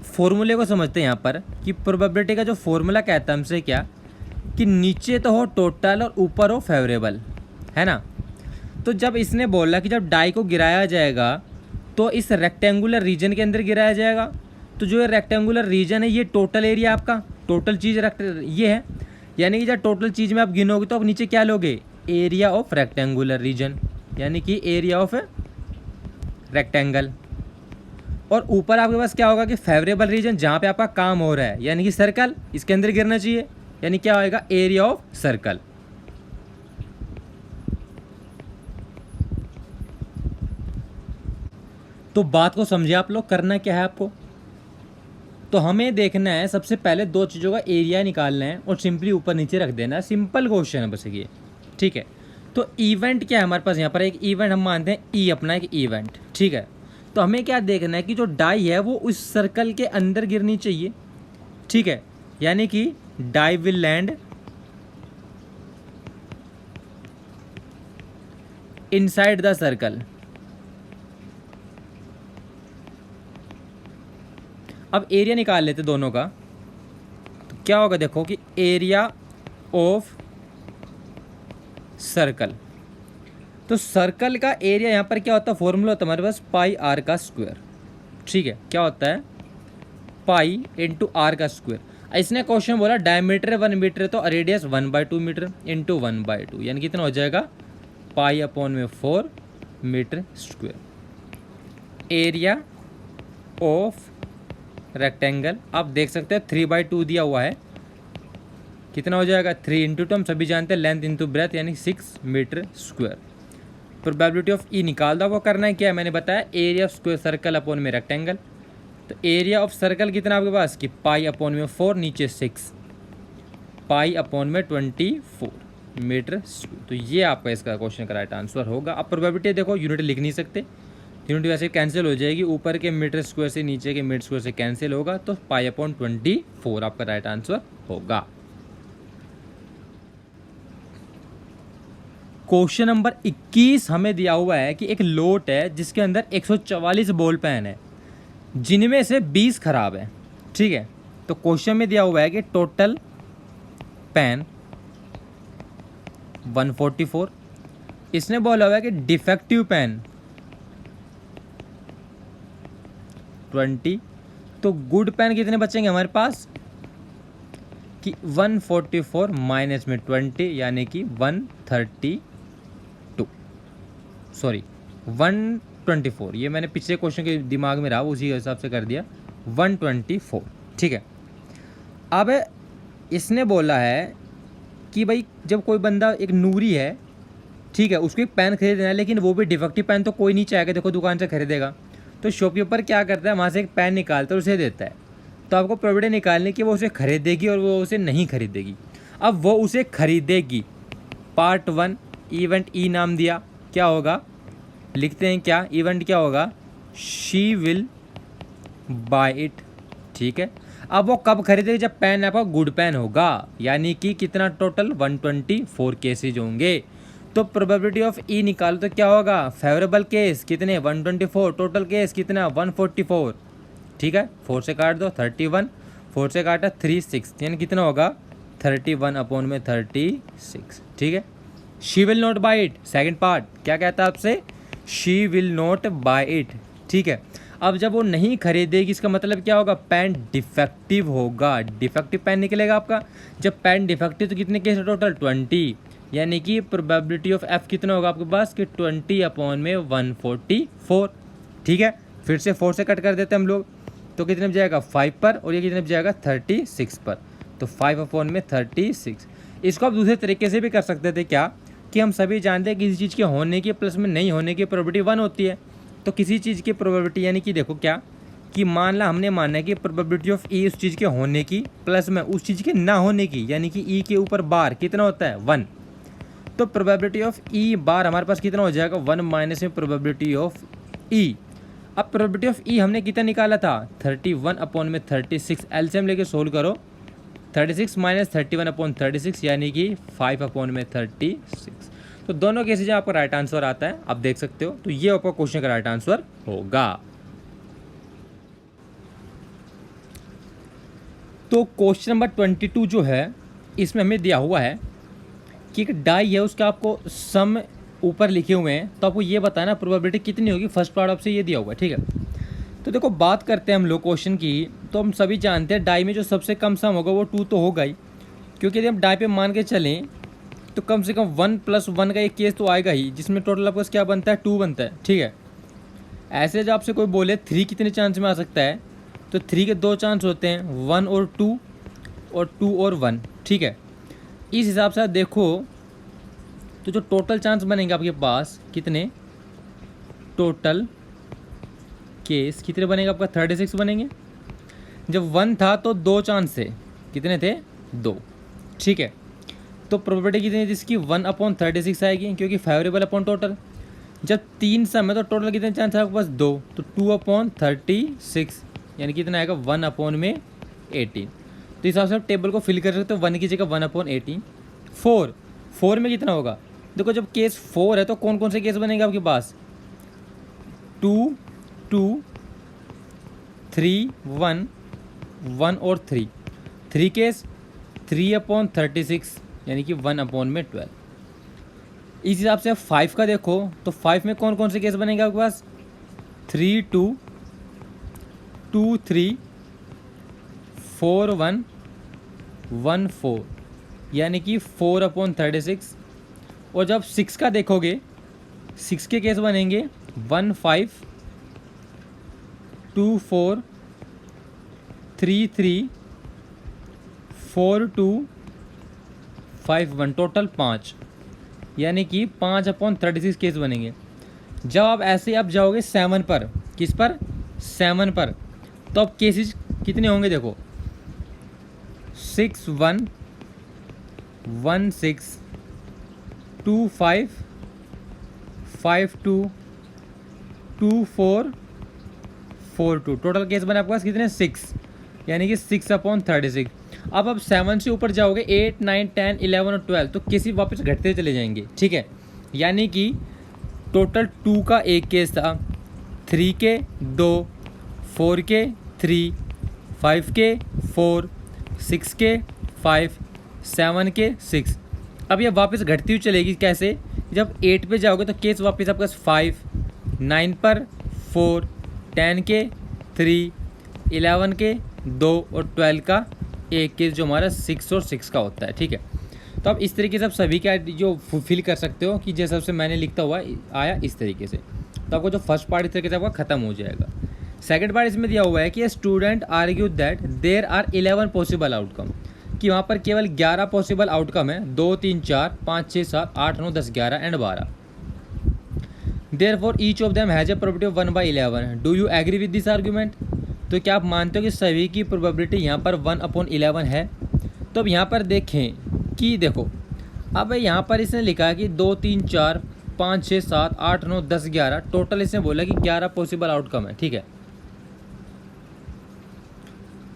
फॉर्मूले को समझते हैं यहाँ पर कि प्रोबेबिलिटी का जो फॉर्मूला कहता है हमसे क्या कि नीचे तो हो टोटल और ऊपर हो फेवरेबल, है ना। तो जब इसने बोला कि जब डाई को गिराया जाएगा तो इस रेक्टेंगुलर रीजन के अंदर गिराया जाएगा, तो जो रेक्टेंगुलर रीजन है ये टोटल एरिया आपका, टोटल चीज़ ये है, यानी कि जब टोटल चीज़ में आप गिनोगे तो आप नीचे क्या लोगे, एरिया ऑफ रेक्टेंगुलर रीजन, यानी कि एरिया ऑफ रेक्टेंगल। और ऊपर आपके पास क्या होगा कि फेवरेबल रीजन जहाँ पे आपका काम हो रहा है, यानी कि सर्कल, इसके अंदर गिरना चाहिए, यानी क्या होएगा, एरिया ऑफ सर्कल। तो बात को समझे आप लोग, करना क्या है आपको, तो हमें देखना है सबसे पहले दो चीज़ों का एरिया निकालना है और सिंपली ऊपर नीचे रख देना है। सिंपल क्वेश्चन है बस ये, ठीक है। तो इवेंट क्या है हमारे पास, यहाँ पर एक इवेंट हम मानते हैं ई अपना एक इवेंट, ठीक है। तो हमें क्या देखना है कि जो डाई है वो उस सर्कल के अंदर गिरनी चाहिए, ठीक है, यानी कि die will land inside the circle. अब एरिया निकाल लेते दोनों का, तो क्या होगा देखो कि एरिया ऑफ सर्कल, तो सर्कल का एरिया यहाँ पर क्या होता है, फॉर्मूला होता है हमारे पास पाई आर का स्क्वायर, ठीक है। क्या होता है, पाई इंटू आर का स्क्वायर। इसने क्वेश्चन बोला डायमीटर 1 मीटर है तो रेडियस 1/2 मीटर इंटू 1/2, यानी कितना हो जाएगा, पाई अपॉन में 4 metre square. Area of rectangle आप देख सकते हैं 3/2 दिया हुआ है, कितना हो जाएगा 3 इंटू 2 हम सभी जानते हैं लेंथ इंटू ब्रेथ, यानी 6 मीटर स्क्वायर। प्रोबेबिलिटी ऑफ ई निकाल दो, वो करना है क्या है मैंने बताया, area of square circle upon में रेक्टेंगल। तो एरिया ऑफ सर्कल कितना आपके पास कि पाई अपॉन में 4 नीचे 6, पाई अपॉन में 24 मीटर स्क्वायर। तो ये आपका इसका क्वेश्चन का राइट आंसर होगा। अब प्रोबेबिलिटी देखो, यूनिट लिख नहीं सकते, यूनिट वैसे कैंसिल हो जाएगी, ऊपर के मीटर स्क्वायर से नीचे के मीटर स्क्वायर से कैंसिल होगा, तो पाई अपॉन 24 आपका राइट आंसर होगा। क्वेश्चन नंबर 21 हमें दिया हुआ है कि एक लोट है जिसके अंदर 144 बॉल पेन है, जिनमें से 20 खराब है, ठीक है। तो क्वेश्चन में दिया हुआ है कि टोटल पेन 144, इसने बोला हुआ है कि डिफेक्टिव पेन 20, तो गुड पेन कितने बचेंगे हमारे पास कि 144 माइनस में 20, यानी कि 132, सॉरी 124, ये मैंने पिछले क्वेश्चन के दिमाग में रहा उसी हिसाब से कर दिया, 124, ठीक है। अब इसने बोला है कि भाई जब कोई बंदा एक नूरी है, ठीक है, उसको एक पेन खरीदना है, लेकिन वो भी डिफेक्टिव पेन तो कोई नहीं चाहेगा, देखो दुकान से खरीदेगा, तो शॉपकीपर क्या करता है, वहाँ से एक पेन निकालता है और उसे देता है। तो आपको प्रोबेबिलिटी निकालने की वो उसे खरीदेगी और वो उसे नहीं खरीदेगी। अब वो उसे खरीदेगी, पार्ट 1 इवेंट ई नाम दिया, क्या होगा लिखते हैं, क्या इवेंट क्या होगा, शी विल बाय इट, ठीक है। अब वो कब खरीदेगी, जब पेन आपका गुड पेन होगा, यानी कि कितना टोटल 124 केसेज होंगे। तो प्रोबेबिलिटी ऑफ ई निकालो तो क्या होगा, फेवरेबल केस कितने 124, टोटल केस कितना 144, ठीक है। 4 से काट दो 31, 4 से काटा 36, यानी कितना होगा 31 अपॉन में 36, ठीक है। She will not buy it, second part क्या कहता है आपसे, she will not buy it, ठीक है। अब जब वो नहीं खरीदेगी, इसका मतलब क्या होगा, पेन डिफेक्टिव होगा, डिफेक्टिव पेन निकलेगा आपका। जब पेन डिफेक्टिव तो कितने केस टोटल 20, यानी कि प्रोबेबिलिटी ऑफ एफ कितना होगा आपके पास कि 20 अपॉन में 144, ठीक है। फिर से 4 से कट कर देते हैं हम लोग, तो कितने बच जाएगा 5 पर, और ये कितने बच जाएगा 36 पर, तो 5 अपॉन में 36। इसको आप दूसरे तरीके से भी कर सकते थे, क्या कि हम सभी जानते हैं किसी चीज़ के होने की प्लस में नहीं होने की प्रोबेबिलिटी 1 होती है। तो किसी चीज़ की प्रोबेबिलिटी, यानी कि देखो क्या कि मान ला हमने माना है कि प्रोबेबिलिटी ऑफ ई उस चीज़ के होने की प्लस में उस चीज़ के ना होने की, यानी कि ई के ऊपर बार कितना होता है 1, तो प्रोबेबिलिटी ऑफ ई बार हमारे पास कितना हो जाएगा 1 माइनस में प्रोबेबिलिटी ऑफ ई। अब प्रोबेबिलिटी ऑफ ई हमने कितना निकाला था 31 अपॉन में 36, एलसीएम लेके सोल्व करो, 36 माइनस 31 अपॉन 36, यानी कि 5 अपॉन में 36। तो दोनों केसेज में आपका राइट आंसर आता है, आप देख सकते हो। तो ये आपका क्वेश्चन का राइट आंसर होगा। तो क्वेश्चन नंबर 22 जो है, इसमें हमें दिया हुआ है कि एक डाई है, उसका आपको सम ऊपर लिखे हुए हैं, तो आपको ये बताना प्रोबेबिलिटी कितनी होगी। फर्स्ट पार्ट आपसे ये दिया हुआ है, ठीक है। तो देखो बात करते हैं हम लोग क्वेश्चन की, तो हम सभी जानते हैं डाई में जो सबसे कम सम होगा वो 2 तो होगा ही, क्योंकि यदि हम डाई पे मान के चलें तो कम से कम 1 + 1 का एक केस तो आएगा ही, जिसमें टोटल आपका क्या बनता है, 2 बनता है, ठीक है। ऐसे जब आपसे कोई बोले 3 कितने चांस में आ सकता है, तो 3 के 2 चांस होते हैं, 1 और 2 और 2 और 1, ठीक है। इस हिसाब से आप देखो तो जो टोटल चांस बनेंगे आपके पास कितने, टोटल केस कितने बनेंगे आपका, 36 बनेंगे। जब 1 था तो 2 चांस थे, कितने थे, 2, ठीक है। तो प्रोबेबिलिटी कितनी थी इसकी, 1/36 आएगी, क्योंकि फेवरेबल अपॉन टोटल। जब 3 सम है तो टोटल कितने चांस है आपके पास, 2, तो 2/36 यानी कितना आएगा, 1/18। तो इस हिसाब से आप टेबल को फिल कर सकते हो, 1 की जगह 1/18। 4 में कितना होगा, देखो जब केस 4 है तो कौन कौन से केस बनेंगे आपके पास, 2, 2, 3, 1, 1 और 3 केस, 3/36 यानी कि 1/12। इस हिसाब से 5 का देखो तो 5 में कौन कौन से केस बनेंगे आपके पास, 3, 2, 2, 3, 4, 1, 1, 4 यानी कि 4/36। और जब 6 का देखोगे, 6 के केस बनेंगे 1, 5, 2, 4, 3, 3, 4, 2, 5, 1, टोटल 5 यानी कि 5/36 केस बनेंगे। जब आप ऐसे आप जाओगे 7 पर, किस पर, 7 पर, तो अब केसेस कितने होंगे देखो, 6, 1, 1, 6, 2, 5, 5, 2, 2, 4, 4, 2, टोटल केस बने आपके पास कितने, 6 यानी कि 6/36। अब 7 से ऊपर जाओगे, 8, 9, 10, 11 और 12, तो केसेस वापस घटते चले जाएंगे, ठीक है। यानी कि टोटल 2 का एक केस था, 3 के 2, 4 के 3, 5 के 4, 6 के 5, 7 के 6। अब ये वापस घटती हुई चलेगी, कैसे, जब 8 पे जाओगे तो केस वापस आपके पास 5, 9 पर 4, 10 के 3, 11 के 2 और 12 का एक केस जो हमारा 6 और 6 का होता है, ठीक है। तो अब इस तरीके से आप सभी का जो फुलफिल कर सकते हो कि जैसे सबसे मैंने लिखता हुआ आया इस तरीके से, तो आपको जो फर्स्ट पार्ट इस तरीके से आपका खत्म हो जाएगा। सेकंड पार्ट इसमें दिया हुआ है कि student argue that there are 11 possible outcome, कि वहाँ पर केवल 11 पॉसिबल आउटकम है, 2, 3, 4, 5, 6, 7, 8, 9, 10, 11 and 12। Therefore each of them has a probability of 1/11। Do you agree with this argument, तो क्या आप मानते हो कि सभी की प्रोबेबिलिटी यहाँ पर 1/11 है। तो अब यहाँ पर देखें कि देखो, अब यहाँ पर इसने लिखा कि 2, 3, 4, 5, 6, 7, 8, 9, 10, 11, टोटल इसने बोला कि 11 पॉसिबल आउटकम है, ठीक है।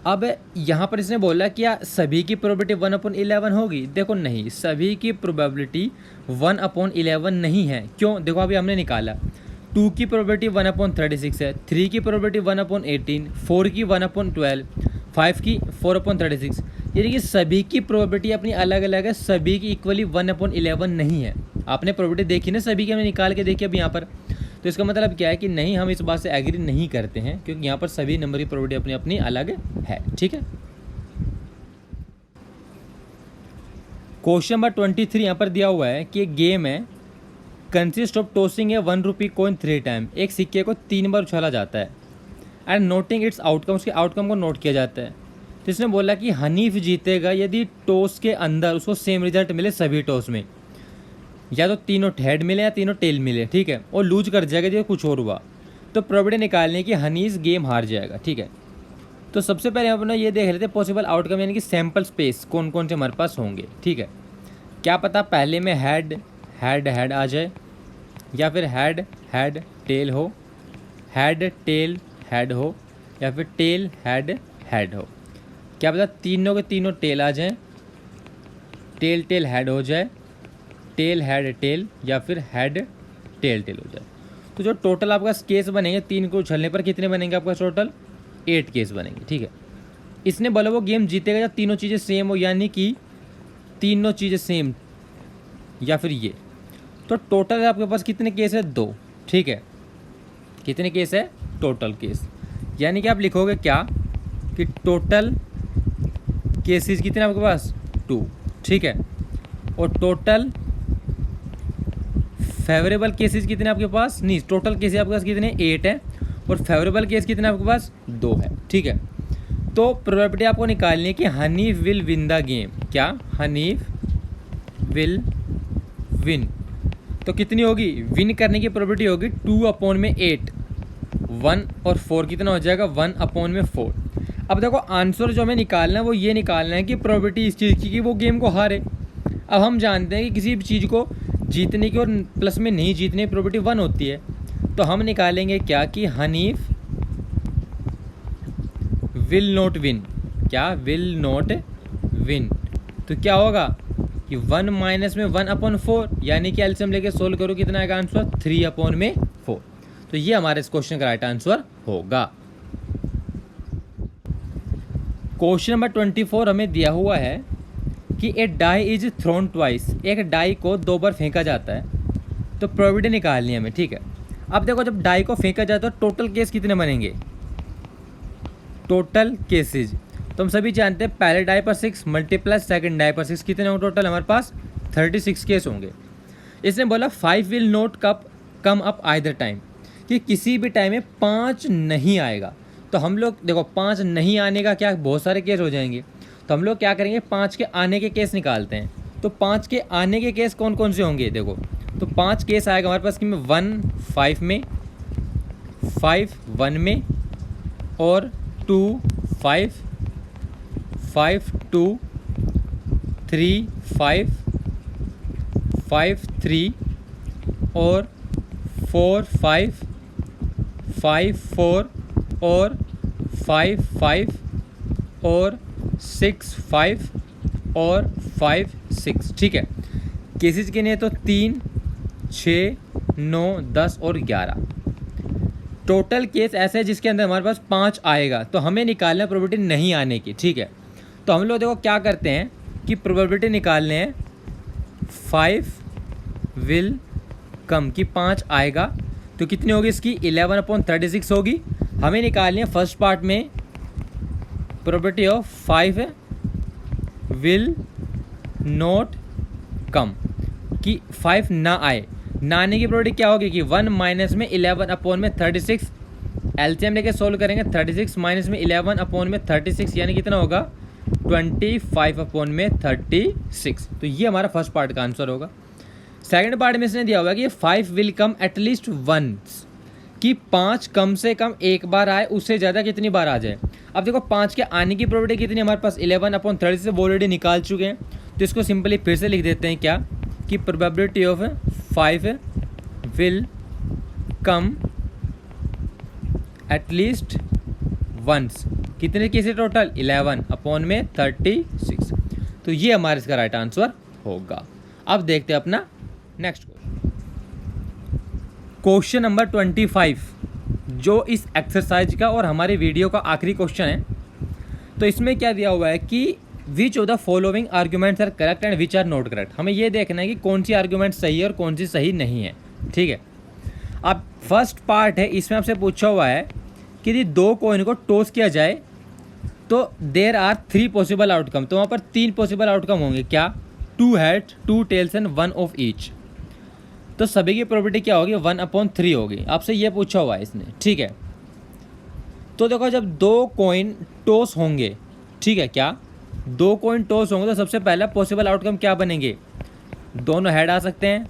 अब यहाँ पर इसने बोला क्या सभी की प्रोबेबिलिटी 1/11 होगी, देखो नहीं, सभी की प्रोबेबिलिटी 1/11 नहीं है। क्यों, देखो अभी हमने निकाला, 2 की प्रोबेबिलिटी 1/36 है, 3 की प्रोबेबिलिटी 1/18, 4 की 1/12, 5 की 4/36, यानी कि सभी की प्रोबेबिलिटी अपनी अलग अलग है, सभी की इक्वली 1/11 नहीं है। आपने प्रोबेबिलिटी देखी ना, सभी की हमने निकाल के देखी अब यहाँ पर, तो इसका मतलब क्या है कि नहीं, हम इस बात से एग्री नहीं करते हैं, क्योंकि यहाँ पर सभी नंबर की प्रोबेबिलिटी अपनी अपनी अलग है, ठीक है। क्वेश्चन नंबर 23 यहाँ पर दिया हुआ है कि एक गेम है, consist of tossing a 1 rupee coin 3 time, एक सिक्के को 3 बार उछाला जाता है, एंड नोटिंग इट्स आउटकम, उसके आउटकम को नोट किया जाता है। तो इसने बोला कि हनीफ जीतेगा यदि टॉस के अंदर उसको सेम रिजल्ट मिले सभी टॉस में, या तो तीनों हेड मिले या तीनों टेल मिले, ठीक है, और लूज कर जाएगा यदि कुछ और हुआ, तो प्रोबेबिलिटी निकालने की हनीफ गेम हार जाएगा, ठीक है। तो सबसे पहले हम अपना ये देख लेते हैं पॉसिबल आउटकम, यानी कि सैम्पल स्पेस कौन कौन से हमारे पास होंगे, ठीक है। क्या पता पहले में हेड हेड हेड आ जाए, या फिर हेड हेड टेल हो, हेड टेल हेड हो, या फिर टेल हेड हेड हो। क्या पता तीनों के तीनों टेल आ जाएं, टेल टेल हेड हो जाए, टेल हेड टेल या फिर हेड टेल टेल हो जाए। तो जो टोटल आपका केस बनेंगे 3 को उछलने पर कितने बनेंगे आपका टोटल 8 केस बनेंगे, ठीक है। इसने बोला वो गेम जीतेगा जब तीनों चीज़ें सेम हो, यानी कि तीनों चीज़ें सेम या फिर ये। तो टोटल आपके पास कितने केस है 2, ठीक है। कितने केस है टोटल केस, यानी कि आप लिखोगे क्या कि टोटल केसेस कितने आपके पास 2, ठीक है। और टोटल फेवरेबल केसेस कितने आपके पास, नहीं टोटल केसेस आपके पास कितने 8 है और फेवरेबल केस कितने आपके पास 2 है, ठीक है। तो प्रोबेबिलिटी आपको निकालनी है कि Hanif will win the game. क्या हनीफ विल विन, तो कितनी होगी विन करने की प्रोबेबिलिटी होगी 2/8, 1 और 4 कितना हो जाएगा 1/4। अब देखो आंसर जो हमें निकालना है वो ये निकालना है कि प्रोबेबिलिटी इस चीज़ की कि वो गेम को हारे। अब हम जानते हैं कि किसी भी चीज़ को जीतने की और प्लस में नहीं जीतने की प्रोबेबिलिटी 1 होती है। तो हम निकालेंगे क्या कि हनीफ विल नॉट विन। क्या विल नॉट विन, तो क्या होगा कि 1 माइनस में 1/4, यानी कि एलसीएम लेके सोल्व करो कितना आएगा आंसर 3/4। तो ये हमारे इस क्वेश्चन का राइट आंसर होगा। क्वेश्चन नंबर 24 हमें दिया हुआ है कि ए डाई इज थ्रोन ट्वाइस, एक डाई को 2 बार फेंका जाता है, तो प्रोबेबिलिटी निकालनी है हमें, ठीक है। अब देखो जब डाई को फेंका जाता है तो टोटल केस कितने बनेंगे, टोटल केसेज तो हम सभी जानते हैं पहले डाई पर 6 मल्टीप्लस सेकंड डाई पर 6 कितने होंगे टोटल हमारे पास 36 केस होंगे। इसने बोला 5 will not come up either time, कि किसी भी टाइम में 5 नहीं आएगा। तो हम लोग देखो 5 नहीं आने का क्या बहुत सारे केस हो जाएंगे, तो हम लोग क्या करेंगे 5 के आने के केस निकालते हैं। तो 5 के आने के केस कौन कौन से होंगे, देखो तो 5 केस आएगा हमारे पास कि 1 5 में, 5 1 में, और 2 5 5 2 3 5 5 3 और 4 5 5 4 और 5 5 और 6 5 और 5 6, ठीक है। केसेस के लिए तो 3 6 9 10 और 11 टोटल केस ऐसे है जिसके अंदर हमारे पास 5 आएगा। तो हमें निकालना है प्रोबेबिलिटी नहीं आने की, ठीक है। तो हम लोग देखो क्या करते हैं कि प्रोबेबिलिटी निकालने हैं 5 विल कम की 5 आएगा, तो कितनी होगी इसकी 11/36 होगी। हमें निकालनी है फर्स्ट पार्ट में probability of 5 will not come, कि 5 ना आए। ना आने की प्रोबेबिलिटी क्या होगी कि 1 माइनस में 11/36, एलसीएम लेके सोल्व करेंगे 36 माइनस में 11/36 यानी कितना होगा 25/36। तो ये हमारा फर्स्ट पार्ट का आंसर होगा। सेकंड पार्ट में इसने दिया हुआ कि 5 विल कम एटलीस्ट वंस, कि 5 कम से कम एक बार आए, उससे ज़्यादा कितनी बार आ जाए। अब देखो 5 के आने की प्रोबेबिलिटी कितनी हमारे पास 11/36 वो ऑलरेडी निकाल चुके हैं। तो इसको सिंपली फिर से लिख देते हैं क्या कि probability of 5 will come at least once, कितने केसेस टोटल 11/36। तो ये हमारे इसका राइट आंसर होगा। अब देखते हैं अपना नेक्स्ट क्वेश्चन नंबर 25, जो इस एक्सरसाइज का और हमारी वीडियो का आखिरी क्वेश्चन है। तो इसमें क्या दिया हुआ है कि which of the following arguments are correct and which are not correct. हमें ये देखना है कि कौन सी आर्ग्यूमेंट सही है और कौन सी सही नहीं है, ठीक है। अब फर्स्ट पार्ट है, इसमें आपसे पूछा हुआ है कि यदि 2 कॉइन को टॉस किया जाए तो देयर आर 3 पॉसिबल आउटकम। तो वहाँ पर 3 पॉसिबल आउटकम होंगे, क्या 2 head 2 tails and 1 of each. तो सभी की प्रोबेबिलिटी क्या होगी 1/3 होगी। आपसे ये पूछा हुआ है इसने, ठीक है। तो देखो जब 2 कॉइन टॉस होंगे, ठीक है, क्या 2 कॉइन टॉस होंगे तो सबसे पहला पॉसिबल आउटकम क्या बनेंगे, दोनों हेड आ सकते हैं,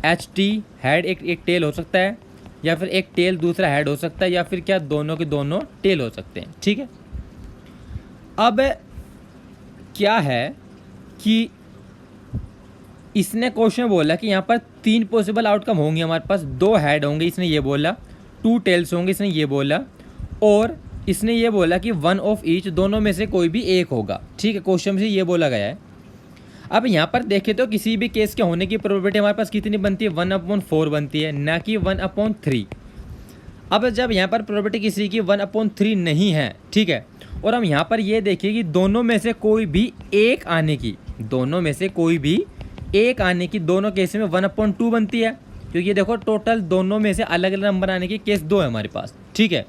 HT हेड एक टेल हो सकता है, या फिर एक टेल दूसरा हेड हो सकता है, या फिर क्या दोनों के दोनों टेल हो सकते हैं, ठीक है। अब क्या है कि इसने क्वेश्चन बोला कि यहाँ पर 3 पॉसिबल आउटकम होंगे हमारे पास, 2 हेड होंगे इसने ये बोला, 2 टेल्स होंगे इसने ये बोला, और इसने ये बोला कि 1 ऑफ ईच, दोनों में से कोई भी एक होगा, ठीक है। क्वेश्चन से ये बोला गया है। अब यहाँ पर देखें तो किसी भी केस के होने की प्रोबेबिलिटी हमारे पास कितनी बनती है, 1/4 बनती है, ना कि 1/3। अब जब यहाँ पर प्रोबेबिलिटी किसी की 1/3 नहीं है, ठीक है, और हम यहाँ पर ये देखिए कि दोनों में से कोई भी एक आने की, दोनों में से कोई भी एक आने की दोनों केस में 1/2 बनती है, क्योंकि ये देखो टोटल दोनों में से अलग अलग नंबर आने के केस 2 है हमारे पास, ठीक है।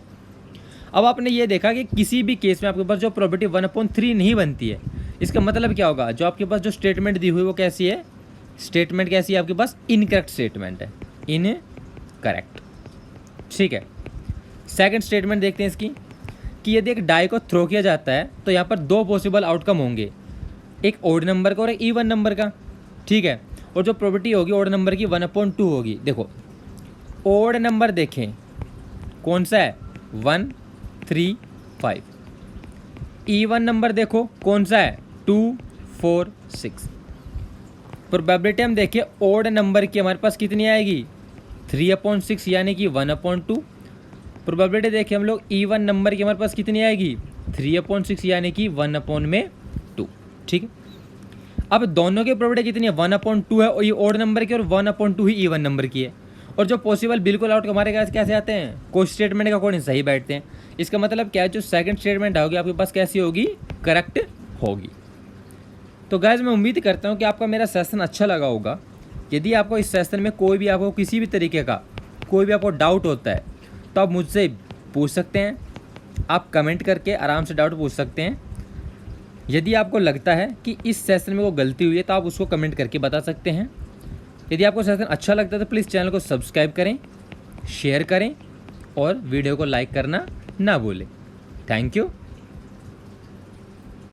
अब आपने ये देखा कि किसी भी केस में आपके पास जो प्रोबेबिलिटी 1/3 नहीं बनती है, इसका मतलब क्या होगा, जो आपके पास जो स्टेटमेंट दी हुई है वो कैसी है, स्टेटमेंट कैसी है आपके पास, इनकरेक्ट स्टेटमेंट है, इनकरेक्ट, ठीक है। सेकंड स्टेटमेंट देखते हैं इसकी, कि यदि एक डाई को थ्रो किया जाता है तो यहाँ पर 2 पॉसिबल आउटकम होंगे, एक ओड नंबर का और एक इवन नंबर का, ठीक है। और जो प्रोबेबिलिटी होगी ओड नंबर की 1/2 होगी। देखो ओड नंबर देखें कौन सा है, 1, 3, 5। इवन नंबर देखो कौन सा है, 2, 4, 6। प्रोबेबिलिटी हम देखें ओड नंबर की हमारे पास कितनी आएगी, 3/6 यानी कि 1/2। प्रोबेबिलिटी देखें हम लोग इवन नंबर की हमारे पास कितनी आएगी, 3/6 यानी कि 1/2, ठीक है। अब दोनों की प्रोबेबिलिटी कितनी है, 1/2 है, और ये ओड नंबर की और 1/2 ही इवन नंबर की है। और जो पॉसिबल बिल्कुल आउट हमारे पास कैसे आते हैं, कोई स्टेटमेंट के अकॉर्डिंग सही बैठते हैं। इसका मतलब क्या है, जो सेकंड स्टेटमेंट होगी आपके पास कैसी होगी, करेक्ट होगी। तो गाइस मैं उम्मीद करता हूँ कि आपका मेरा सेशन अच्छा लगा होगा। यदि आपको इस सेशन में कोई भी आपको किसी भी तरीके का कोई भी आपको डाउट होता है तो आप मुझसे पूछ सकते हैं, आप कमेंट करके आराम से डाउट पूछ सकते हैं। यदि आपको लगता है कि इस सेशन में वो गलती हुई है तो आप उसको कमेंट करके बता सकते हैं। यदि आपको सेशन अच्छा लगता है तो प्लीज़ चैनल को सब्सक्राइब करें, शेयर करें और वीडियो को लाइक करना ना भूलें। Thank you.